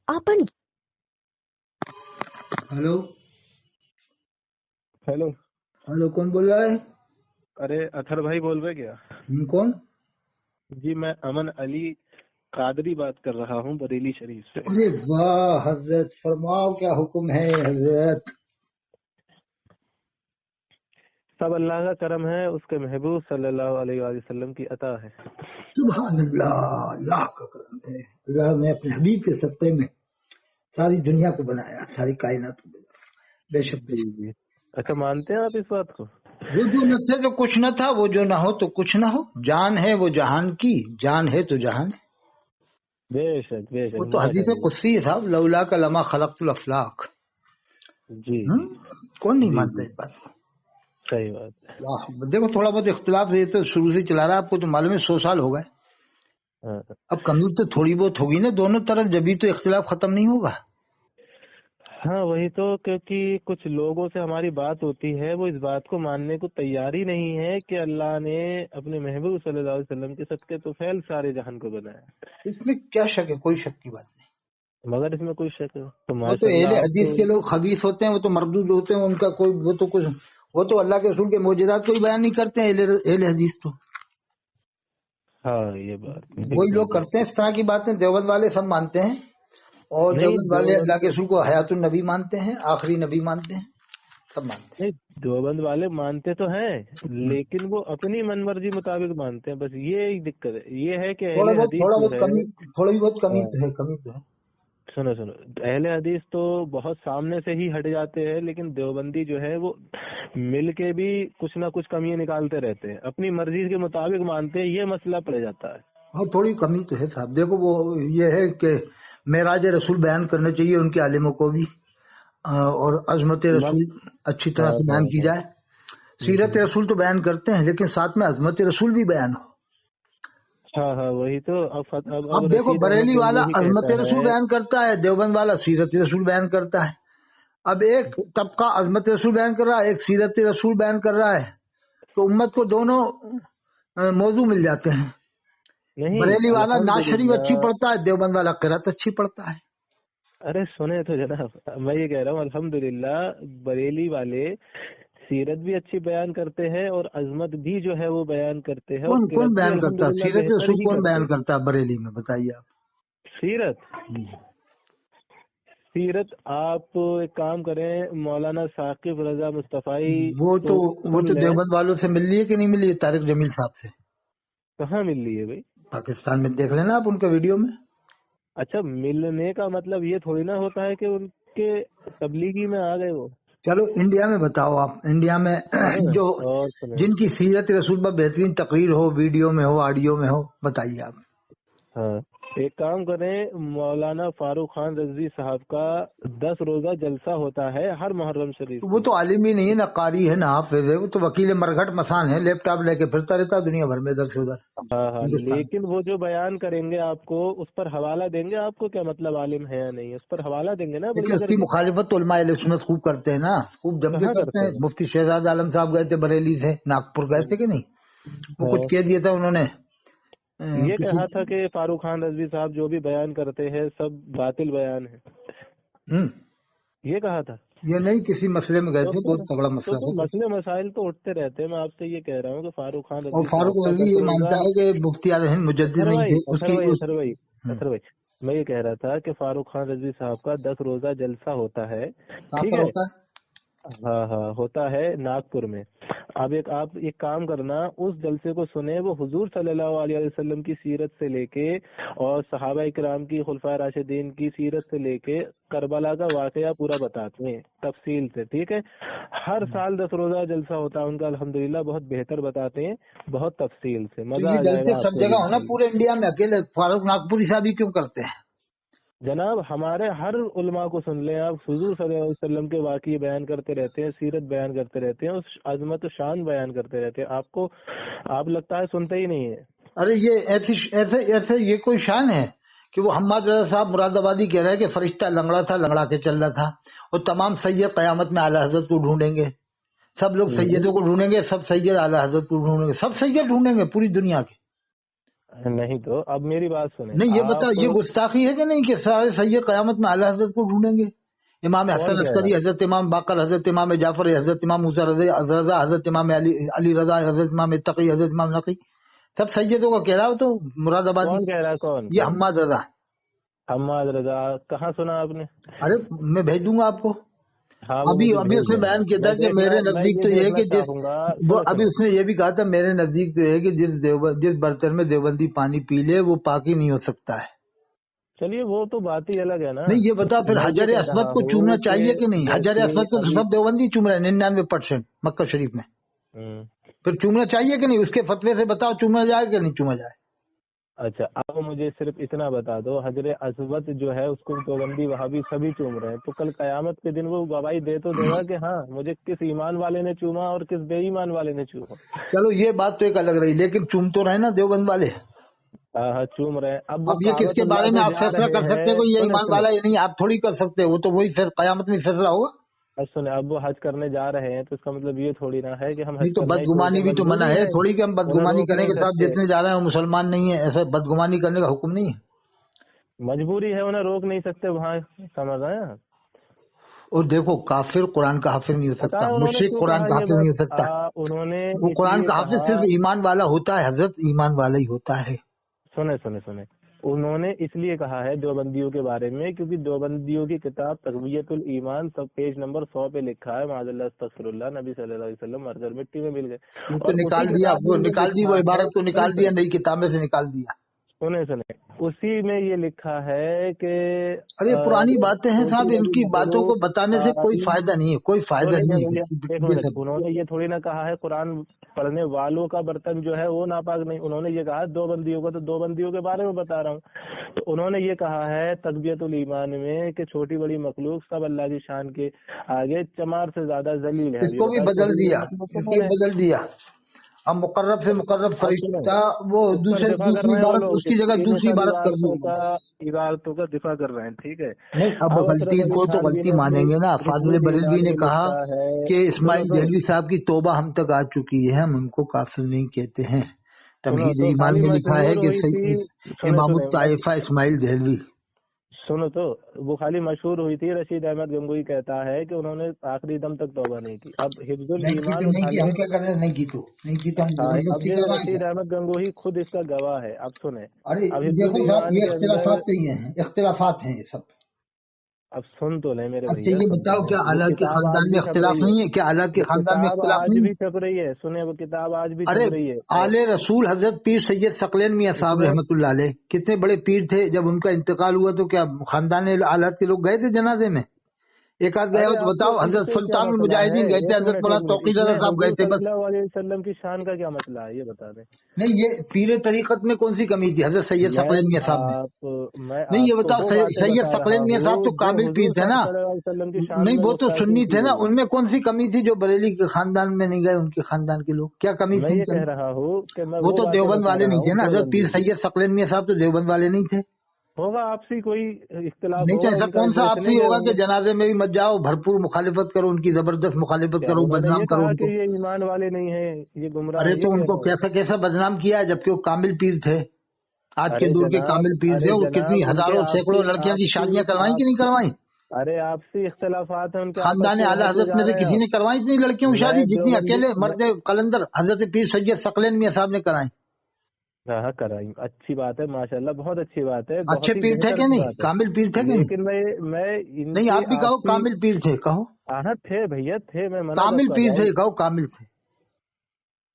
आपण hello hello. Hello, कौन बोल रहा है? अरे अथर भाई बोल रहे क्या? कौन? जी मैं अमन अली कादरी बात कर रहा हूँ बरेली शरीफ से। अरे वाह हजरत, फरमाओ क्या हुक्म है हजरत। सब अल्लाह का करम है, उसके महबूब सल्लल्लाहु अलैहि वसल्लम की अता है। सुभान अल्लाह, अल्लाह का करम है। अल्लाह ने अपने हबीब के सत्ते में सारी दुनिया को बनाया, सारी कायनात को बनाया। बेशक जी बेशक। जी। अच्छा, मानते हैं आप इस बात को? वो जो न थे तो कुछ न था, वो जो न हो तो कुछ न हो। जान है वो जहान की, जान है तो जहान है। बेशक वो बेशक, तो हदीस माशाअल्लाह। कुदसी है साहब, लौला का लमा खलक़तुल अफलाक। जी जी कौन नहीं जी मानता जी, इस बात को। सही बात है। वाह, देखो थोड़ा बहुत इख्तिलाफ ये तो शुरू से चला रहा है, आपको तो मालूम है 100 साल हो गए। हाँ अब कमी तो थोड़ी बहुत होगी ना दोनों तरफ, जब भी तो इख्तिलाफ खत्म नहीं होगा। हाँ, वही तो, क्योंकि कुछ लोगों से हमारी बात होती है, वो इस बात को मानने को तैयार ही नहीं है कि अल्लाह ने अपने महबूब सल्लल्लाहु अलैहि वसल्लम के सदके तो फैल सारे जहान को बनाया। इसमें क्या शक है, कोई शक की बात नहीं। मगर इसमें कोई शक है तो वो तो अहले माशाअल्लाह आप हदीस तो। के लोग खबीस होते हैं, वो तो मरदूद होते हैं, उनका कोई वो तो कुछ, वो तो अल्लाह के रसूल के मोजज़ात को ही बयान नहीं करते हैं अहले हदीस तो। हाँ, ये बात वही बिल्कुल लोग करते बिल्कुल। हैं इस तरह की बातें। देवबंद वाले सब मानते हैं, और नहीं देवबंद वाले देवबंद अल्लाह के रसूल को हयातुन नबी मानते हैं, आखिरी नबी मानते हैं, सब मानते नहीं, देवबंद वाले मानते तो हैं, हैं। लेकिन वो अपनी मनमर्जी मुताबिक मानते हैं। बस ये एक दिक्कत है, ये है कि थोड़ा अहले बहुत हदीस थोड़ा जो बहुत है। कमी, थोड़ी बहुत कमी हाँ, तो है, कमी तो है। सुनो सुनो, अहले हदीस तो बहुत सामने से ही हट जाते हैं, लेकिन देवबंदी जो है वो मिल के भी कुछ ना कुछ कमियां निकालते रहते हैं, अपनी मर्जी के मुताबिक मानते हैं, ये मसला पड़ जाता है। हाँ, थोड़ी कमी तो है साहब। देखो वो ये है कि मेराज रसूल बयान करने चाहिए उनके आलिमों को भी, और अजमत मत रसूल अच्छी तरह हाँ से हाँ बयान की हाँ। जाए। सीरत रसूल तो बयान करते हैं, लेकिन साथ में अजमत रसूल भी बयान हो। हाँ हाँ, वही तो। अब अब देखो रशीद अहमद बरेली वाला गंगोही अजमत कहता रसूल है। बयान करता है, देवबंद वाला सीरत रसूल बयान करता है। अब एक तबका अजमत रसूल बयान कर रहा है, एक सीरत रसूल बयान कर रहा है, तो उम्मत को दोनों मौजू मिल जाते हैं। नहीं, बरेली वाला नाज शरीफ अच्छी अल्हम्दुलिल्लाह। पढ़ता है, देवबंद वाला किरात अच्छी पढ़ता है। अरे सुने तो जनाब, मैं ये कह रहा हूँ अल्हम्दुलिल्लाह, बरेली वाले सीरत भी अच्छी बयान करते हैं और अजमत भी जो है वो बयान करते हैं, और कौन कौन किरत भी बयान करता है अल्हम्दुलिल्लाह सीरत बेहतर रसूल, ही कौन करते बयान हैं। करता है बरेली में, बताइए आप। सीरत सीरत आप एक काम करें, मौलाना साकिब रजा मुस्तफाई वो तो को वो सुन तो लें। देवबंद वालों से मिल ली है कि नहीं मिली है, तारिक जमील साहब से? कहाँ मिल रही है भाई? पाकिस्तान में देख लेना आप उनके वीडियो में। अच्छा, मिलने का मतलब ये थोड़ी ना होता है कि उनके तबलीगी में आ गए वो। चलो इंडिया में बताओ आप, इंडिया में हाँ, जो और सुने। जिनकी सीरत रसूल पर बेहतरीन तकरीर हो, वीडियो में हो, ऑडियो में हो, बताइए आप। हाँ, एक काम करें, मौलाना फारूक खान रजवी साहब का 10 रोजा जलसा होता है हर मुहर्रम शरीफ तो वो को। तो आलिम ही नहीं है, ना कारी है, ना हाफिज है, वो तो वकील मरघट मसान है, लैपटॉप लेके फिरता रहता दुनिया भर में इधर से उधर हाँ हाँ, हिंदुस्तान। लेकिन वो जो बयान करेंगे आपको उस पर हवाला देंगे, आपको क्या मतलब आलिम है या नहीं, उस पर हवाला देंगे ना लेकिन बढ़िया उसकी करके। मुखालिफत तो उलमा अहले सुन्नत खूब करते हैं ना, खूब जम के कहाँ करते करते हैं। हैं? मुफ्ती शहजाद आलम साहब गए थे बरेली से, नागपुर गए थे कि नहीं? वो कुछ हाँ, कह दिया था उन्होंने ये किसी। कहा था कि फारूक खान रजवी साहब जो भी बयान करते हैं सब बातिल बयान है, हम्म, ये कहा था। ये नहीं, किसी मसले में गए तो थे, फिर बहुत तगड़ा तो मसला फिर था कुछ। मसले मसाइल तो उठते रहते हैं। मैं आपसे ये कह रहा हूँ कि फारूक खान और रजवी साहब फारूक का रजवी 10 ये रोजा। मानता है कि मुफ्ती आजम हिंद मुजद्दिद अथर नहीं भाई थे अथर उसकी भाई उस। अथर भाई अथर भाई, मैं ये कह रहा था कि फारूक खान रजवी साहब का 10 रोजा जलसा होता है, कहाँ ठीक पर है। होता है? हाँ हाँ, होता है नागपुर में। अब आप एक काम करना, उस जलसे को सुने, वो हुजूर सल्लल्लाहु अलैहि वसल्लम की सीरत से लेके और सहाबा इकराम की, खुलफाए राशिदीन की सीरत से लेके करबला का वाकया पूरा बताते हैं तफसील से, ठीक है। हर साल 10 रोजा जलसा होता है उनका, अल्हम्दुलिल्लाह बहुत बेहतर बताते हैं, बहुत तफसील से, तो मजा ये आ जलसे जाएगा सब आपको भी जगह होना इंशाल्लाह। पूरे इंडिया में, अकेले फारूक नागपुरी साहब ही क्यों करते हैं? जनाब हमारे हर उलमा को सुन लें आप, हुजूर सल्लल्लाहु अलैहि वसल्लम के वाक़ये बयान करते रहते हैं, सीरत बयान करते रहते हैं, उस अजमत और शान बयान करते रहते हैं। आपको आप लगता है सुनते ही नहीं है। अरे ये ऐसे ऐसे ऐसे ये कोई शान है कि वो हम्माद रजा साहब मुरादाबादी कह रहे हैं कि फरिश्ता लंगड़ा था, लंगड़ा के चल रहा था, और तमाम सैयद कयामत में आला हजरत को ढूंढेंगे। सब लोग नहीं, सैयदों को ढूंढेंगे, सब सैयद आला हजरत को ढूंढेंगे, सब सैयद ढूंढेंगे पूरी दुनिया के। नहीं तो अब मेरी बात सुने। नहीं ये बताओ, ये गुस्ताखी है कि नहीं कि सारे सैयद क़यामत में आला हजरत को ढूंढेंगे? इमाम हसन अस्करी, हजरत इमाम बाकर, हजरत इमाम जाफर, हजरत इमाम मूसा रजा, हजरत इमाम अली रजा, हजरत इमाम इत्तकी, हजरत इमाम नकी, सब सैयदों का कह रहा हो तो मुरादाबादी। कौन कह रहा है? कौन? ये हम्माद रजा। हम्माद रजा कहाँ सुना आपने? अरे मैं भेज दूंगा आपको। हाँ, अभी उसने बयान किया था कि मेरे नजदीक तो ये है कि वो अभी उसने ये भी कहा था मेरे नजदीक तो ये है कि जिस बर्तन में देवबंदी पानी पी ले वो पाकी नहीं हो सकता है। चलिए वो तो बात ही अलग है ना। नहीं ये बताओ फिर हजर अस्वद को चूमना चाहिए कि नहीं? हजर अस्वद को तो सब देवबंदी चूम रहे हैं 99% मक्का शरीफ में। फिर चूमना चाहिए कि नहीं? उसके फतवे से बताओ चूमा जाए कि नहीं चूमा जाए। अच्छा अब मुझे सिर्फ इतना बता दो, हजर अस्वद जो है उसको देवबंदी वहाबी सभी चूम रहे हैं, तो कल कयामत के दिन वो गवाही दे तो देगा कि हाँ मुझे किस ईमान वाले ने चूमा और किस बेईमान वाले ने चूमा। चलो ये बात तो एक अलग रही, लेकिन चूम तो रहे ना देवबंद वाले। हाँ चूम रहे हैं। अब ये किसके बारे में आप फैसला कर सकते हैं? ये ईमान वाला या नहीं आप थोड़ी कर सकते, वो तो वही कयामत में फैसला होगा। सुने, अब वो हज करने जा रहे हैं तो इसका मतलब ये थोड़ी ना है कि हम नहीं तो बदगुमानी भी तो मना है, थोड़ी कि हम बदगुमानी करेंगे साहब जितने जा रहे हैं मुसलमान नहीं है, ऐसा बदगुमानी करने का हुक्म नहीं है। मजबूरी है, उन्हें रोक नहीं सकते वहाँ, समझ रहे हैं। और देखो काफिर कुरान का हाफिज नहीं हो सकता, मुश्रिक कुरान का हाफिज नहीं हो सकता। उन्होंने वो कुरान का हाफिज सिर्फ ईमान वाला होता है हजरत, ईमान वाला ही होता है। सुने सुने सुने, उन्होंने इसलिए कहा है देवबंदियों के बारे में क्योंकि देवबंदियों की किताब तक़वियतुल ईमान सब पेज नंबर 100 पे लिखा है माज़अल्लाह अस्तग़फिरुल्लाह नबी सल्लल्लाहु अलैहि वसल्लम मरकर मिट्टी में मिल गए। तो निकाल दिया, वो निकाल दी, वो इबारत को निकाल दिया, नई किताब में से निकाल दिया। सुने सुने, उसी में ये लिखा है कि अरे पुरानी बातें हैं साहब, इनकी बातों को बताने से कोई फायदा नहीं है, कोई फायदा नहीं है। उन्होंने ये थोड़ी ना कहा है कुरान पढ़ने वालों का बर्तन जो है वो नापाक नहीं, उन्होंने ये कहा दो बंदियों को, तो दो बंदियों के बारे में बता रहा हूँ। तो उन्होंने ये कहा है तक़वियतुल ईमान में कि छोटी बड़ी मखलूक सब अल्लाह की शान के आगे चमार से ज्यादा जलील है। इसको भी बदल दिया, बदल दिया। अब मुकर्रब से मुकर्रब फरिश्ता वो दूसरी इबारत, उसकी जगह दूसरी इबारत कर दी, इबारतों का दिफा कर रहे हैं। ठीक है, नहीं अब गलती को तो गलती मानेंगे ना। फाजिल बरेलवी ने कहा कि इस्माइल देहलवी साहब की तौबा हम तक आ चुकी है, हम उनको काफिर नहीं कहते हैं। तमहीद ईमान में लिखा है कि इमाम ताइफा इस्माइल देहलवी। सुनो तो वो खाली मशहूर हुई थी, रशीद अहमद गंगोही कहता है कि उन्होंने आखिरी दम तक तौबा नहीं की। अब हिफ्जुल ईमान हम क्या कर रहे हैं, नहीं की तो रशीद अहमद गंगोही खुद इसका गवाह है। अब सुने, अब इख्तिलाफात हैं ये सब। अब सुन तो ले मेरे भैया, ये बताओ क्या आलात के खानदान में इख्तिलाफ नहीं है? क्या आलात के खानदान में इख्तिलाफ नहीं भी छप रही है? सुने वो किताब आज भी छप रही है। आले रसूल हजरत पीर सैयद सकलैन मियां साहब रहमतुल्लाह अलैह कितने बड़े पीर थे, जब उनका इंतकाल हुआ तो क्या खानदान आलात के लोग गए थे जनाजे में? एक आध गया हो तो बताओ। हजरत सुल्तान मुजाहिदीन गए थे, हजरत मौलाना तौकीर साहब गए थे, बस। वसल्लम की शान का क्या मसला है ये बता दें। नहीं ये पीर तरीकत में कौन सी कमी थी हजरत सैयद सकलैन मियां साहब ने? नहीं ये बताओ, सैयद सकलैन मियां साहब तो काबिल पीर थे ना, नहीं वो तो सुन्नी थे ना, उनमें कौन सी कमी थी जो बरेली के खानदान में नहीं गए? उनके खानदान के लोग क्या कमी थी? कह रहा हूँ वो तो देवबंद वाले नहीं थे ना, हजरत पीर सैयद सकलैन मियां साहब तो देवबंद वाले नहीं थे। होगा आपसी कोई इख्तिलाफ नहीं, ऐसा कौन सा आपसी होगा कि जनाजे में भी मत जाओ, भरपूर मुखालिफत करो, उनकी जबरदस्त मुखालिफत करो, बदनाम करो उनको। ये ईमान वाले नहीं है, ये गुमराह। अरे तो उनको कैसा कैसा बदनाम किया है, जबकि वो कामिल पीर थे, आज के दौर के कामिल पीर थे। वो कितनी हजारों सैकड़ों लड़कियों की शादियां करवाई कि नहीं करवाई? अरे आपसी इख्तिलाफात है उनके खानदान आला हजरत में से किसी ने करवाई इतनी लड़कियों की शादी जितनी अकेले मर्द कलंदर हजरत पीर सैयद सकलैन मियां साहब ने कराई? हाँ कराई, अच्छी बात है माशाल्लाह, बहुत अच्छी बात है। अच्छे पीर थे क्या नहीं? कामिल पीर थे क्या? लेकिन मैं नहीं आप भी कहो कामिल पीर थे, कहो। हाँ थे भैया थे, मैं कामिल पीर थे, कहो कामिल थे।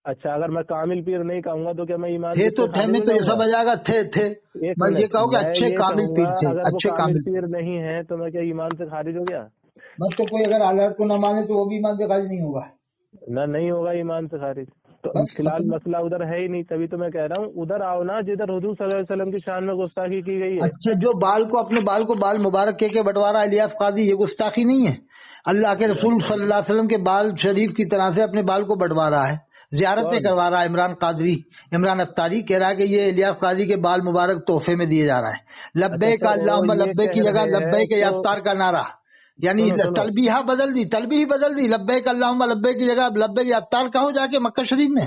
अच्छा अगर मैं कामिल पीर नहीं कहूँगा तो क्या मैं ईमान थे तो थे में तो ये सब आ जाएगा, थे मैं ये कहूँ कि अच्छे कामिल पीर थे, अच्छे कामिल पीर नहीं है तो मैं क्या ईमान से खारिज हो गया? बस तो कोई अगर हालात को न माने तो वो भी ईमान से खारिज नहीं होगा ना, नहीं होगा ईमान से खारिज। तो फिलहाल मसला उधर है ही नहीं, तभी तो मैं कह रहा हूँ उधर आओ ना जिधर हुजूर सल्लल्लाहु अलैहि वसल्लम की शान में गुस्ताखी की गई है। अच्छा जो बाल को अपने बाल को बाल मुबारक के बंटवारा इलियास कादी, ये गुस्ताखी नहीं है? अल्लाह के रसूल सल्लल्लाहु अलैहि वसल्लम के बाल शरीफ की तरह से अपने बाल को बंटवारा है, ज़ियारतें करवा रहा है। इमरान अख्तारी कह रहा है कि ये इलियास कादी के बाल मुबारक तोहफे में दिए जा रहा है। लब्बैक अल्लाहुम्मा लब्बैक की जगह लब्बैक या अफ्तार का नारा, यानी तलबीहा बदल दी, तलबी ही बदल दी। लब्बैक अल्लाहुम्मा लब्बैक की जगह लब्बैक या अफ्तार कहो जाके मक्का शरीफ में।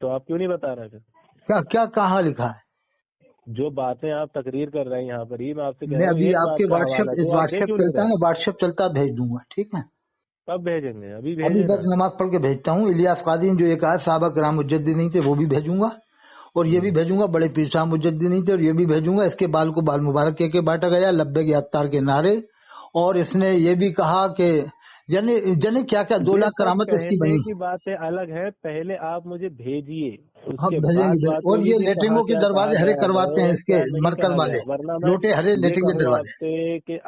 تو آپ کیوں نہیں بتا رہے پھر؟ کیا کیا کہاں لکھا ہے؟ جو باتیں آپ تقریر کر رہے ہیں یہاں پر ہی، میں آپ سے کہہ میں رہا ہوں ابھی ایک آپ بات کے کا حوالہ دو، آپ دے واٹس ایپ کیوں نہیں چلتا رہے؟ ہے نا، واٹس ایپ چلتا ہے، بھیج دوں گا، ٹھیک ہے؟ کب بھیجیں گے؟ ابھی ابھی بھیجیں نا۔ بس نماز پڑھ کے بھیجتا ہوں۔ الیاس قادری نے جو ایک آیا صحابہ کرام مجدد نہیں تھے وہ بھی بھیجوں گا، اور یہ بھی بھیجوں گا بڑے پیر صاحب مجدد نہیں تھے اور یہ بھی بھیجوں گا۔ اس کے بال کو بال مبارک کہہ کے بانٹا گیا، لبیک یا اتار کے نعرے، اور اس نے یہ بھی کہا کہ یعنی کیا کیا 2 لاکھ کرامت اس کی بنی. کی باتیں الگ ہے، پہلے آپ مجھے بھیجیے، اس ہم کے بھیجیں بعد گے. بات اور ہوگی یہ کہ لیٹرنگوں کہاں کے کیا دروازے کہا ہرے گیا کرواتے ہیں ہے اس کے کیا نہیں مرکز کہا والے، گیا، ورنہ میں لوٹے ہرے یہ لیٹنگ کے کہوں دروازے. آپ سے کہ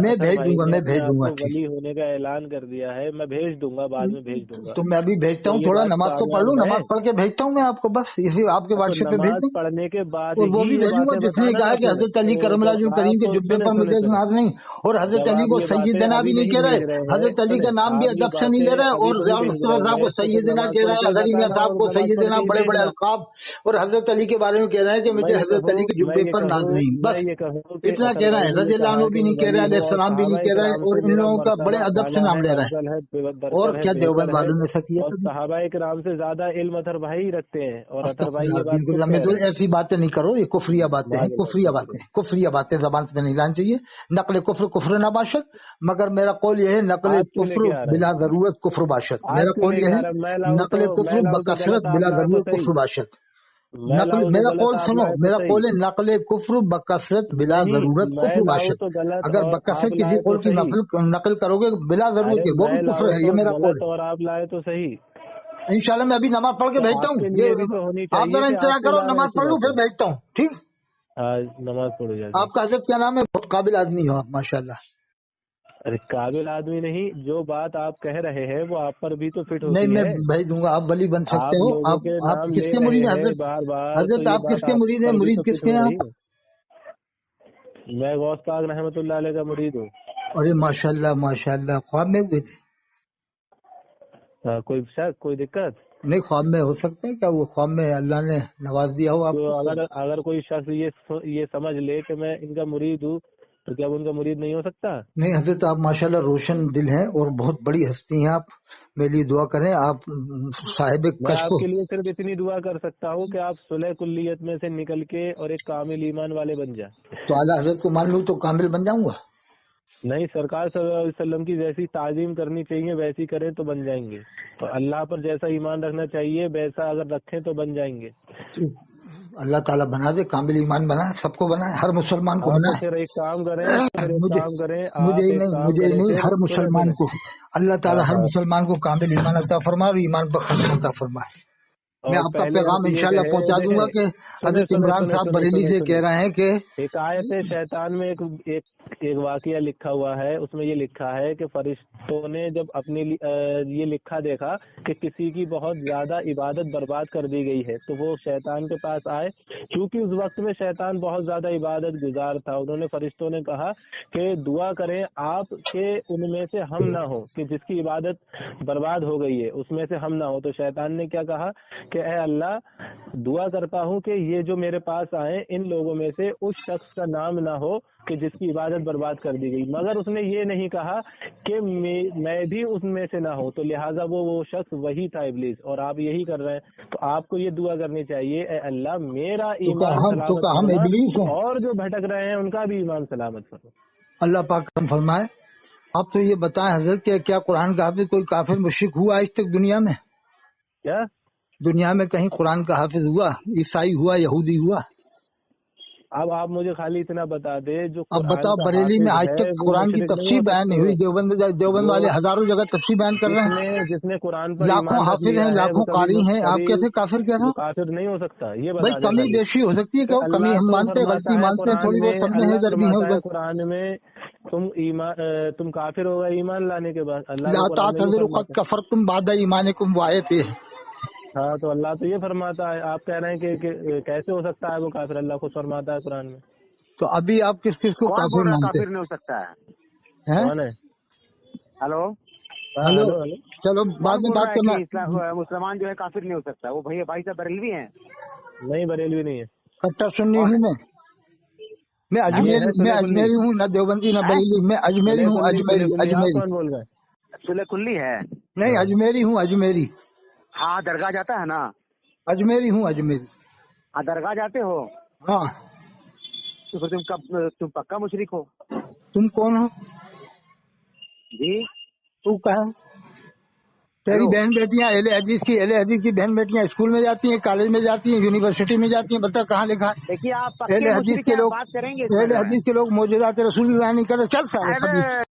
میں اطہر بھیج دوں بھائی گا نے میں اپنے بھیج دوں آپ گا کو ٹھیک. ولی ہونے کا اعلان کر دیا ہے، میں بھیج دوں گا، بعد میں بھیج دوں گا. تو میں ابھی بھیجتا تو ہوں، یہ تھوڑا بات نماز تو پڑھ لوں، کامیاب ہے. نماز پڑھ کے بھیجتا ہوں میں آپ کو، بس اسی آپ کے تو واٹس ایپ پہ بھیج نماز دوں. پڑھنے کے بعد اور وہ ہی بھی یہ بھیجوں گا باتیں جس نے بتانا کہا نا کہ پھر. حضرت علی کرم اللہ وجہہ کریم کے آپ جبے پر مجھے سنے ناز نہیں، اور حضرت جب علی آپ کو یہ باتیں سیدنا ابھی بھی نہیں نہیں کہہ رہے، بھیج رہے ہیں، حضرت علی سنیں کا نام بھی آپ یہ ادب سے نہیں لے باتیں رہے، ابھی اور نہیں ضیاء بھیج المصطفیٰ رہے صاحب ہیں کو تو پھر سیدنا نماز کہہ رہے پڑھتے ہیں، ہوئے غنی میاں بتانا، صاحب اور کو نماز سیدنا، پڑھ کے بڑے بھیج بڑے رہا. القاب، اور حضرت علی کے بارے میں کہہ رہے ہیں کہ مجھے حضرت علی کے جبے پر ناز نہیں. میں بس یہ کہوں کہ اتنا اطہر کہہ رہے بھائی ہیں. نے رضی یہ اللہ کہا عنہ کہ بھی میں نہیں کہہ رہے، ولی علیہ ہوں اور السلام بھی نہیں صحابہ کہہ رہے، کرام اور سے ان میرا لوگوں کا بڑے مرتبہ ادب سے اعلیٰ نام ہے، لے رہے ہیں. افضل ہے، اور برتر ہے، کیا دیوبند بہتر ہے. والوں نے ایسا کیا اور کبھی؟ صحابہ کرام سے زیادہ علم اطہر بھائی رکھتے ہیں، اور اطہر بھائی یہ بات بالکل خود کہہ رہے ہیں. ایسی باتیں نہیں کرو، یہ کفریہ باتیں ہیں، معاذ اللہ کفریہ شکریہ. باتیں، کفریہ باتیں زبان سے نہیں لانی چاہیے. نقل کفر کفر نہ باشد، مگر میرا قول یہ ہے نقل آپ کیوں لے کفر کے آ رہے بلا ہیں؟ ضرورت کفر باشد. آپ میرا کیوں قول لے یہ کے آ ہے رہے ہیں؟ میں لاؤں نقل کفر تو بکثرت غلط، آپ بلا لائے تو ضرورت صحیح. کفر باشد. میں نقل لاؤں تو میرا غلط، قول آپ سنو، لائے تو میرا صحیح. قول ہے نقل کفر بکثرت بلا نہیں، ضرورت میں کفر لاؤں باشد. تو غلط اگر اور آپ بکثرت کسی لائے تو قول کی صحیح. نقل کرو گے بلا ضرورت ارے کے، وہ بھی میں کفر لاؤں ہے. تو یہ میرا قول غلط ہے. اور آپ لائے تو صحیح. انشاءاللہ میں ابھی نماز پڑھ کے تو بھیجتا آپ ہوں. کے لیے بھی تو ہونی آپ چاہیے ذرا کہ آپ انتظار کیوں کرو، لا رہے ہیں نماز ایسی پڑھ لوں باتیں. پھر بھیجتا ہوں. ٹھیک. ہاں، نماز پڑھو جاتے. آپ کا حضرت کیا نام ہے؟ بہت قابل آدمی ہو آپ، ماشاءاللہ. ارے قابل آدمی نہیں، جو بات آپ کہہ رہے ہیں وہ آپ پر بھی تو فٹ نہیں ہوتی میں ہے. بھیج دوں گا، آپ ولی بن سکتے آپ ہو. لوگوں کے آپ نام کس لے کے رہے مرید ہیں ہیں حضرت؟ بار بار، تو حضرت یہ آپ کس بات کے آپ مرید ہیں؟ پر بھی مرید تو کس فٹ کے ہو ہیں رہی آپ؟ ہے. میں غوث پاک رحمۃ اللہ علیہ کا مرید ہوں. ارے ماشاءاللہ ماشاءاللہ. خواب میں ہوئے تھے؟ کوئی شک، کوئی دقت؟ نہیں، خواب میں ہو سکتا ہے کیا؟ وہ خواب میں اللہ نے نواز دیا ہو آپ تو کو. اگر کوئی شخص یہ سمجھ لے کہ میں ان کا مرید ہوں تو کیا وہ ان کا مرید نہیں ہو سکتا؟ نہیں حضرت، آپ ماشاءاللہ روشن دل ہیں اور بہت بڑی ہستی ہیں آپ. میرے لیے دعا کریں. آپ صاحب میں کشف. آپ کے لیے صرف اتنی دعا کر سکتا ہوں کہ آپ صلح کلیت میں سے نکل کے اور ایک کامل ایمان والے بن جائیں. تو اعلیٰ حضرت کو مان لوں تو کامل بن جاؤں گا؟ نہیں، سرکار صلی اللہ علیہ وسلم کی جیسی تعظیم کرنی چاہیے ویسی کریں تو بن جائیں گے، اور اللہ پر جیسا ایمان رکھنا چاہیے ویسا اگر رکھیں تو بن جائیں گے. اللہ تعالیٰ بنا دے، کامل ایمان بنائے، سب کو بنائے، ہر مسلمان کو ہاں تو بنائے. پھر ایک کام کریں، مجھے آپ ہی ایک نہیں، کام مجھے ہی کریں نہیں، پھر ہر مسلمان سنیں. کو اللہ تعالیٰ ہر ہاں مسلمان کو کامل ایمان عطا فرمائے اور ایمان پر ختم عطا فرمائے. میں اور آپ کا پہلے پیغام یہ انشاءاللہ پہنچا دوں گا کہ حضرت عمران صاحب بریلی سے کہہ رہے ہیں کہ ایک آیت شیطان میں ایک واقعہ لکھا ہوا ہے. اس میں یہ لکھا ہے کہ فرشتوں نے جب اپنے یہ لکھا دیکھا کہ کسی کی بہت زیادہ عبادت برباد کر دی گئی ہے تو وہ شیطان کے پاس آئے. کیونکہ اس وقت میں شیطان بہت زیادہ عبادت گزار تھا. انہوں نے فرشتوں نے کہا کہ دعا کریں آپ کہ ان میں سے ہم نہ ہو، کہ جس کی عبادت برباد ہو گئی ہے اس میں سے ہم نہ ہو. تو شیطان نے کیا کہا کہ اے اللہ، دعا کرتا ہوں کہ یہ جو میرے پاس آئے ان لوگوں میں سے اس شخص کا نام نہ ہو کہ جس کی عبادت برباد کر دی گئی. مگر اس نے یہ نہیں کہا کہ میں بھی اس میں سے نہ ہوں، تو لہٰذا وہ شخص وہی تھا ابلیس، اور آپ یہی کر رہے ہیں. تو آپ کو یہ دعا کرنی چاہیے اے اللہ میرا ایمان سلامت ہم فرما ابلیس ہیں. اور جو بھٹک رہے ہیں ان کا بھی ایمان سلامت فرما. اللہ پاک کرم فرمائے. آپ تو یہ بتائیں حضرت کہ کیا قرآن کا حافظ کوئی کافر مشرک ہوا آج تک دنیا میں؟ کیا دنیا میں کہیں قرآن کا حافظ ہوا؟ عیسائی ہوا؟ یہودی ہوا؟ اب آپ مجھے خالی اتنا بتا دے جو اب قرآن بتاؤ، کا بریلی میں حافظ آج ہے تک وہ قرآن کی مشرک نہیں تفسیر ہو بیان نہیں سکتے. ہوئی. دیوبند والے ہزاروں جگہ تفسیر بیان کر رہے ہیں. جس نے قرآن پر لاکھوں ایمان رکھ حافظ لیا ہیں، ہے وہ لاکھوں قاری ہیں، آپ کیسے کافر کہہ رہے وہ ہو؟ کافر نہیں ہو سکتا. یہ بھائی بتا دیں کمی خالی بیشی ہو سکتی ہے کہ کہ کمی اللہ ہم تو مانتے ہیں، فرماتا غلطی ہے مانتے ہیں، قرآن تھوڑی میں، بہت سمجھے ہیں، اللہ ادھر بھی ہیں فرماتا ہے ادھر. قرآن میں تم کافر ہوگا ایمان لانے کے بعد. اللہ لا کا قرآن میں یہ تعتذروا قد فرماتا ہے. کفرتم بعد ایمانکم، وہ آیت ہے. ہاں تو اللہ تو یہ فرماتا ہے، آپ کہہ رہے ہیں کہ کیسے ہو سکتا ہے وہ کافر؟ اللہ خود فرماتا ہے قرآن میں. تو ابھی آپ کس کس کو کون کافر بول رہا ہے مانتے کافر نہیں ہو سکتا ہے؟ ہیں؟ کون ہے؟ ہلو، ہاں ہلو، ہلو. چلو بعد کون میں بول بات رہا ہے کرنا. کہ مسلمان جو ہے کافر نہیں ہو سکتا؟ وہ بھائی صاحب بریلوی ہیں؟ نہیں، بریلوی نہیں ہے. کٹر سنی کون ہوں ہے؟ میں یہ ہے میں سلح کلی. اجمیری ہوں، نہ دیوبندی نہ بریلی. میں اجمیری ہوں، سلح کلی آپ اجمیری. کون بول رہے ہیں؟ سلح کلی ہے؟ نہیں، ہاں. اجمیری ہوں، اجمیری. ہاں درگاہ جاتا ہے نا؟ اجمیری ہوں، اجمیری. ہاں درگاہ جاتے ہو ہاں. تو پھر تم پکا مشرک ہو. تم کون ہو؟ جی تو کہاں؟ تیری ہلو، بہن بیٹیاں اہل حدیث کی بہن بیٹیاں اسکول میں جاتی ہیں، کالج میں جاتی ہیں، یونیورسٹی میں جاتی ہیں. بتا کہاں لکھا ہے؟ دیکھیے آپ اہل پکے حدیث مشرک کے ہیں، لوگ بات کریں گے اس میں جو ہے. موجودات رسول بیان نہیں کرتے. چل سارے ارے